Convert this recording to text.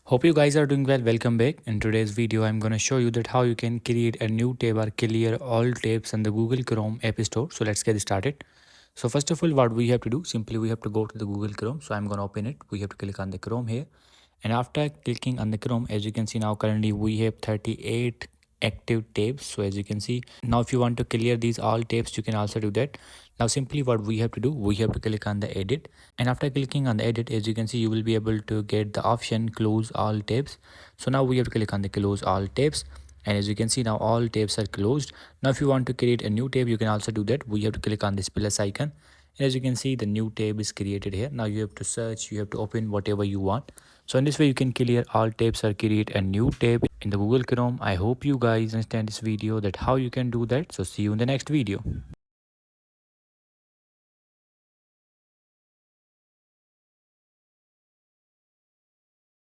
Hope you guys are doing well. Welcome back. In today's video, I'm going to show you that how you can create a new tab or clear all tabs in the Google Chrome App Store. So let's get started. So first of all, what we have to do, simply we have to go to the Google Chrome. So I'm going to open it. We have to click on the Chrome here. And after clicking on the Chrome, as you can see now currently we have 38 active tabs. So as you can see now, if you want to clear these all tabs, you can also do that. Now simply what we have to do, we have to click on the edit, and after clicking on the edit, as you can see, you will be able to get the option close all tabs. So now we have to click on the close all tabs, and as you can see now all tabs are closed. Now if you want to create a new tab, you can also do that. We have to click on this plus icon, and as you can see the new tab is created here. Now you have to search, you have to open whatever you want. So in this way you can clear all tabs or create a new tab in the Google Chrome. I hope you guys understand this video that how you can do that. So see you in the next video.